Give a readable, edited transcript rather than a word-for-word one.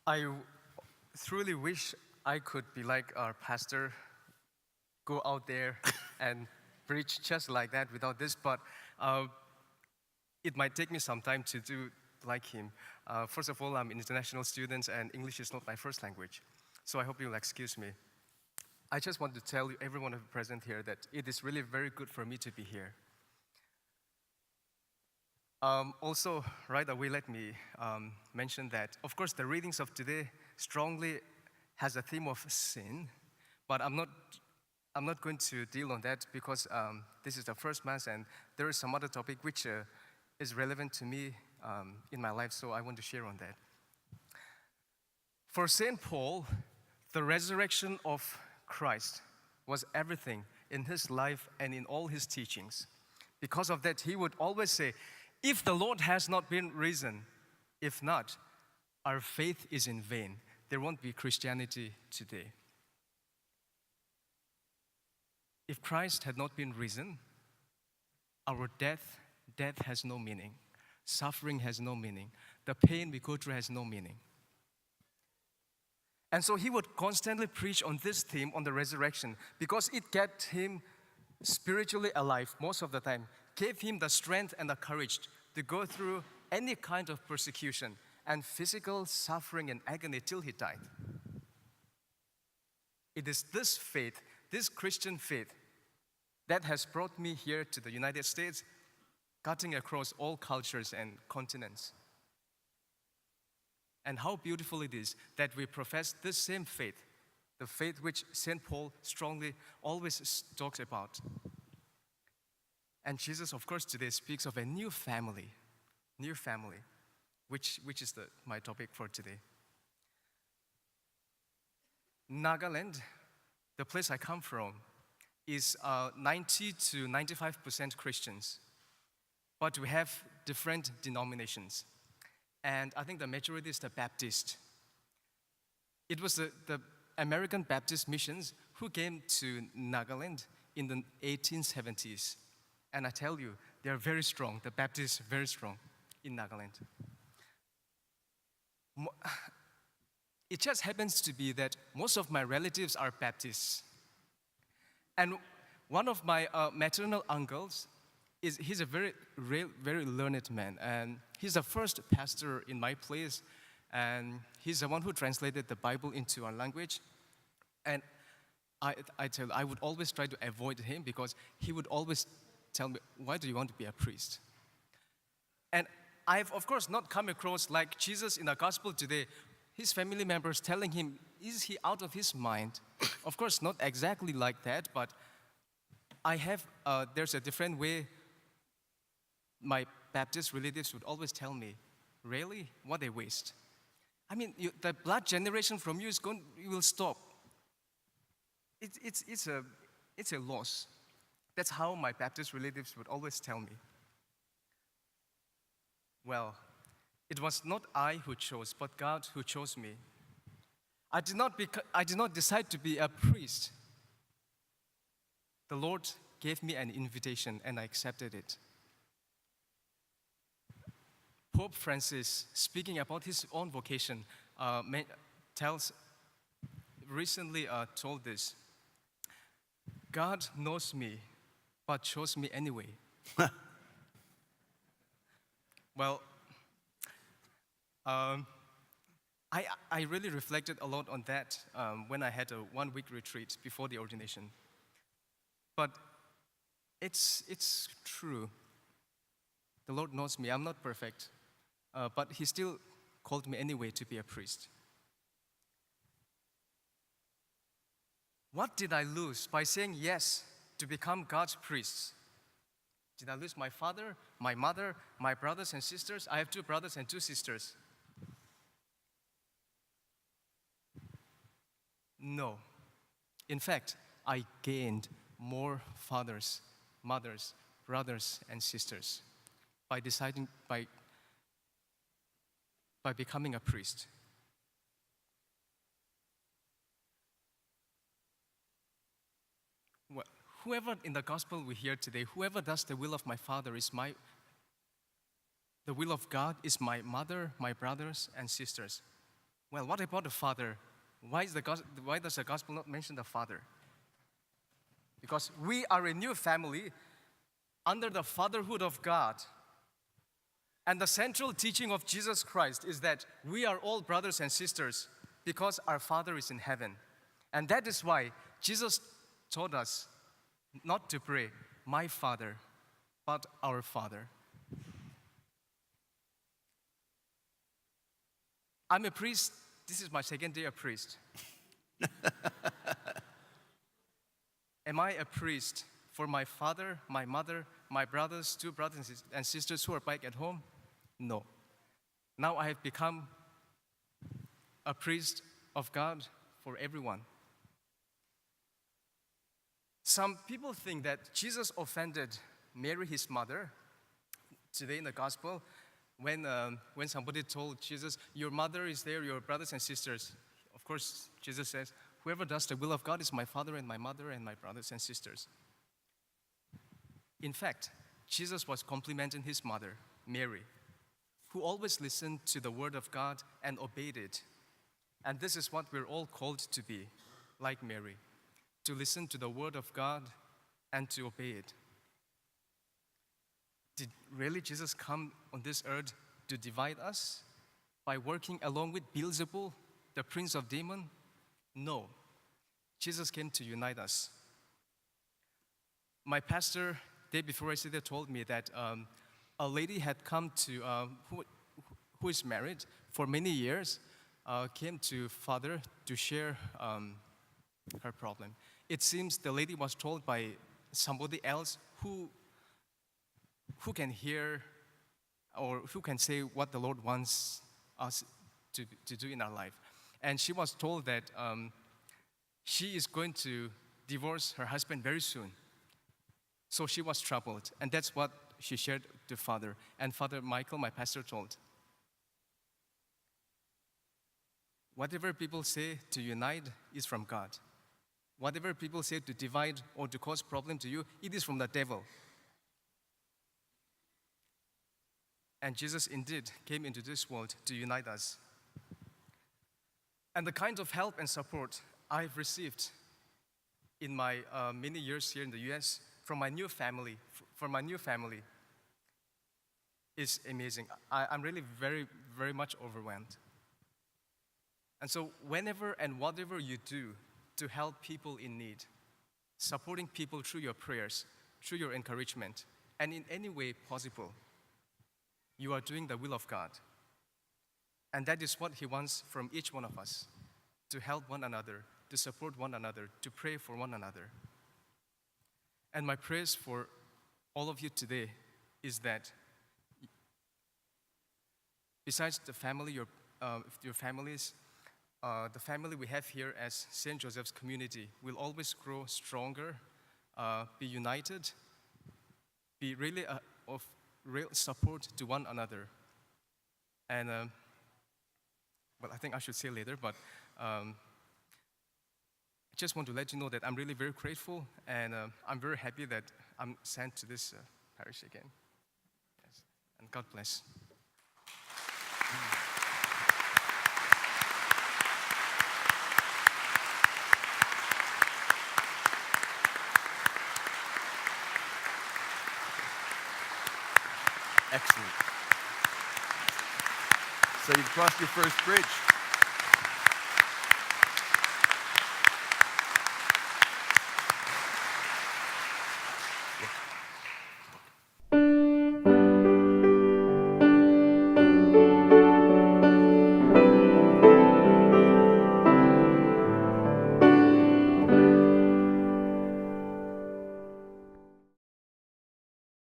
I truly wish I could be like our pastor, go out there and preach just like that without this, but it might take me some time to do like him. First of all, I'm an international student and English is not my first language, so I hope you'll excuse me. I just want to tell you, everyone present here, that it is really very good for me to be here. Also, right away, let me mention that, of course, the readings of today strongly has a theme of sin, but I'm not going to deal on that because this is the first Mass and there is some other topic which is relevant to me in my life, so I want to share on that. For St. Paul, the resurrection of Christ was everything in his life and in all his teachings. Because of that, he would always say, if the Lord has not been risen, if not, our faith is in vain. There won't be Christianity today. If Christ had not been risen, our death has no meaning. Suffering has no meaning. The pain we go through has no meaning. And so he would constantly preach on this theme, on the resurrection, because it kept him spiritually alive most of the time, gave him the strength and the courage to go through any kind of persecution and physical suffering and agony till he died. It is this faith, this Christian faith, that has brought me here to the United States, cutting across all cultures and continents. And how beautiful it is that we profess this same faith, the faith which St. Paul strongly always talks about. And Jesus, of course, today speaks of a new family, which is my topic for today. Nagaland, the place I come from, is 90 to 95% Christians, but we have different denominations. And I think the majority is the Baptist. It was the American Baptist missions who came to Nagaland in the 1870s. And I tell you, they are very strong. The Baptists are very strong in Nagaland. It just happens to be that most of my relatives are Baptists. And one of my maternal uncles, he's a very learned man. And he's the first pastor in my place. And he's the one who translated the Bible into our language. And I would always try to avoid him because he would always tell me, why do you want to be a priest? And I've, of course, not come across like Jesus in the gospel today, his family members telling him, is he out of his mind? Of course, not exactly like that, but there's a different way. My Baptist relatives would always tell me, really? What a waste. I mean, the blood generation from you will stop. It's a loss. That's how my Baptist relatives would always tell me. Well, it was not I who chose, but God who chose me. I did not decide to be a priest. The Lord gave me an invitation and I accepted it. Pope Francis, speaking about his own vocation, recently told this: God knows me, but chose me anyway. Well, I really reflected a lot on that when I had a 1-week retreat before the ordination. But it's true. The Lord knows me. I'm not perfect. But he still called me anyway to be a priest. What did I lose by saying yes to become God's priest? Did I lose my father, my mother, my brothers and sisters? I have 2 brothers and 2 sisters. No. In fact, I gained more fathers, mothers, brothers, and sisters by becoming a priest. Well, whoever in the gospel we hear today, whoever does the will of my Father the will of God is my mother, my brothers, and sisters. Well, what about the Father? Why does the gospel not mention the Father? Because we are a new family under the fatherhood of God. And the central teaching of Jesus Christ is that we are all brothers and sisters because our Father is in heaven. And that is why Jesus taught us not to pray, my Father, but our Father. I'm a priest. This is my second day a priest. Am I a priest for my father, my mother, my brothers, two brothers and sisters who are back at home? No. Now I have become a priest of God for everyone. Some people think that Jesus offended Mary, his mother, today in the gospel, when somebody told Jesus, your mother is there, your brothers and sisters. Of course, Jesus says, whoever does the will of God is my father and my mother and my brothers and sisters. In fact, Jesus was complimenting his mother, Mary, who always listened to the word of God and obeyed it. And this is what we're all called to be, like Mary, to listen to the word of God and to obey it. Did really Jesus come on this earth to divide us by working along with Beelzebul, the prince of demons? No. Jesus came to unite us. My pastor, day before yesterday, told me that a lady had come to, who is married for many years, came to Father to share her problem. It seems the lady was told by somebody else who can hear or who can say what the Lord wants us to do in our life. And she was told that she is going to divorce her husband very soon. So she was troubled, and that's what she shared to Father. And Father Michael, my pastor, told, whatever people say to unite is from God. Whatever people say to divide or to cause problem to you, it is from the devil. And Jesus indeed came into this world to unite us. And the kind of help and support I've received in my many years here in the US from my new family, is amazing. I'm really very, very much overwhelmed. And so whenever and whatever you do to help people in need, supporting people through your prayers, through your encouragement, and in any way possible, you are doing the will of God. And that is what He wants from each one of us, to help one another, to support one another, to pray for one another. And my prayers for all of you today is that besides the family, your families, the family we have here as St. Joseph's community will always grow stronger, be united, be really of real support to one another. And, well, I think I should say later, but I just want to let you know that I'm really very grateful, and I'm very happy that I'm sent to this parish again. Yes. And God bless. Excellent. So you've crossed your first bridge.